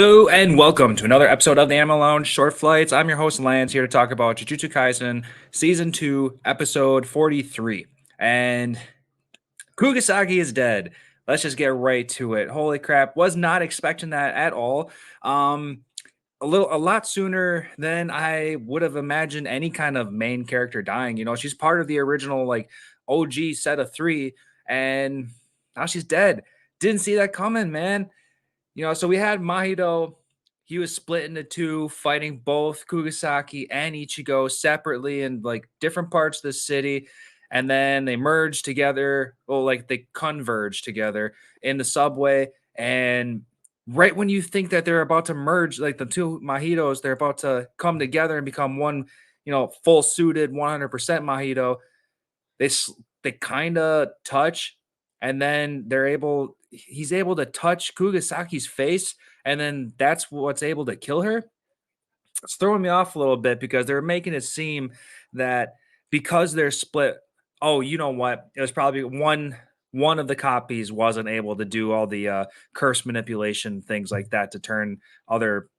Hello and welcome to another episode of the Animal Lounge Short Flights. I'm your host Lance here to talk about Jujutsu Kaisen Season 2, Episode 43. And Kugisaki is dead. Let's just get right to it. Holy crap, was not expecting that at all. Um a lot sooner than I would have imagined any kind of main character dying. She's part of the original like OG set of 3 and now she's dead. Didn't see that coming, man. So we had Mahito. He was split into two, fighting both Kugisaki and Ichigo separately in like different parts of the city. And then they merged together, well, like they converged together in the subway. And right when you think that they're about to merge, like the two Mahitos, they're about to come together and become one, full suited 100% Mahito. They kind of touch, and then he's able to touch Kugisaki's face, and then that's what's able to kill her. It's throwing me off a little bit because they're making it seem that because they're split. Oh, you know what? It was probably one of the copies wasn't able to do all the curse manipulation things like that to turn other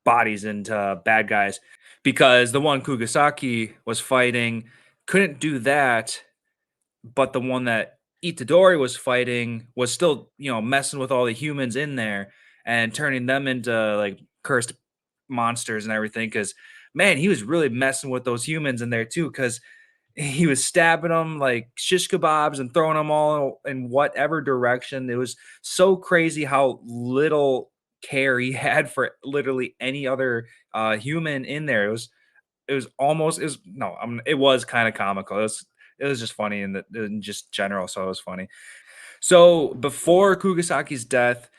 bodies into bad guys, because the one Kugisaki was fighting couldn't do that, but the one that Itadori was fighting was still, messing with all the humans in there and turning them into like cursed monsters and everything. Because man, he was really messing with those humans in there too. Because he was stabbing them like shish kebabs and throwing them all in whatever direction. It was so crazy how little care he had for literally any other human in there. It was kind of comical. It was just funny in just general, so it was funny. So before Kugisaki's death,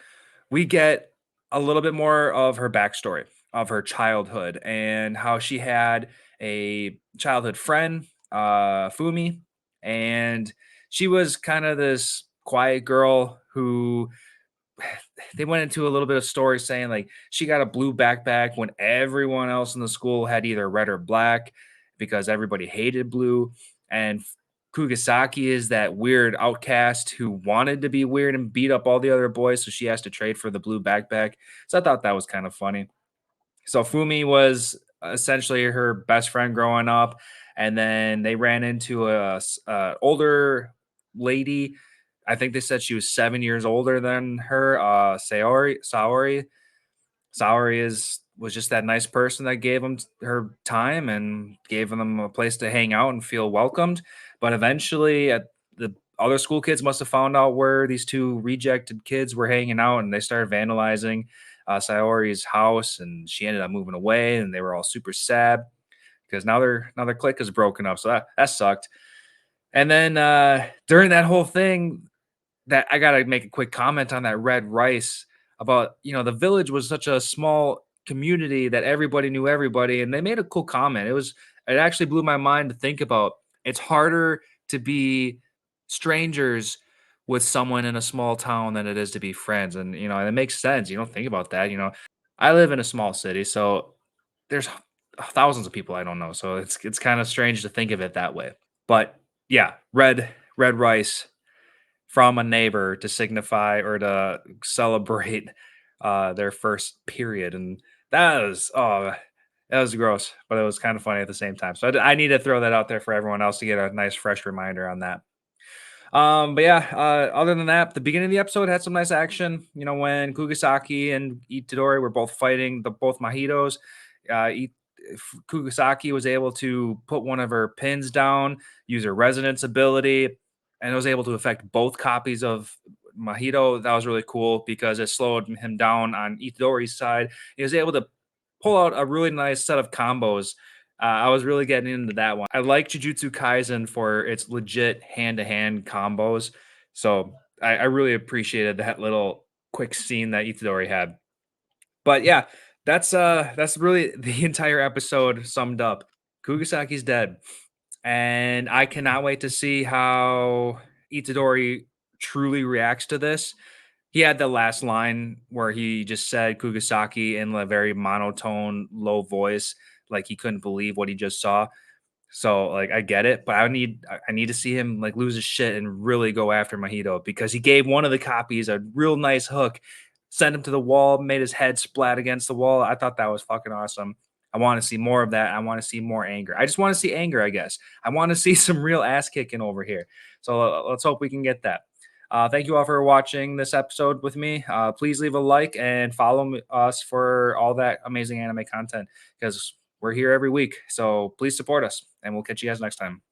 we get a little bit more of her backstory of her childhood and how she had a childhood friend, Fumi, and she was kind of this quiet girl who they went into a little bit of story saying like she got a blue backpack when everyone else in the school had either red or black because everybody hated blue. And Kugisaki is that weird outcast who wanted to be weird and beat up all the other boys, so she has to trade for the blue backpack. So I thought that was kind of funny. So Fumi was essentially her best friend growing up, and then they ran into a older lady. I think they said she was 7 years older than her. Saori was just that nice person that gave them her time and gave them a place to hang out and feel welcomed. But eventually, the other school kids must have found out where these two rejected kids were hanging out, and they started vandalizing Saori's house, and she ended up moving away, and they were all super sad because now their clique is broken up. So that sucked. And then during that whole thing, that I gotta make a quick comment on that red rice about, the village was such a small community that everybody knew everybody, and they made a cool comment. It actually blew my mind to think about. It's harder to be strangers with someone in a small town than it is to be friends. And it makes sense. You don't think about that. I live in a small city, so there's thousands of people I don't know. So it's kind of strange to think of it that way. But yeah, red rice from a neighbor to signify or to celebrate their first period, and that was gross, but it was kind of funny at the same time. So I need to throw that out there for everyone else to get a nice fresh reminder on that. But yeah, other than that, the beginning of the episode had some nice action. When Kugisaki and Itadori were both fighting the both Mahitos, uh, I- Kugisaki was able to put one of her pins down, use her resonance ability, and was able to affect both copies of Mahito. That was really cool because it slowed him down on Itadori's side. He was able to pull out a really nice set of combos. I was really getting into that one. I like Jujutsu Kaisen for its legit hand-to-hand combos. So I really appreciated that little quick scene that Itadori had. But yeah, that's really the entire episode summed up. Kugisaki's dead. And I cannot wait to see how Itadori truly reacts to this. He had the last line where he just said Kugisaki in a very monotone, low voice, like he couldn't believe what he just saw. So like I get it, but I need to see him like lose his shit and really go after Mahito because he gave one of the copies a real nice hook. sent him to the wall, made his head splat against the wall. I thought that was fucking awesome. I want to see more of that. I want to see more anger. I just want to see anger, I guess. I want to see some real ass kicking over here. So let's hope we can get that. Thank you all for watching this episode with me. Please leave a like and follow us for all that amazing anime content because we're here every week. So please support us, and we'll catch you guys next time.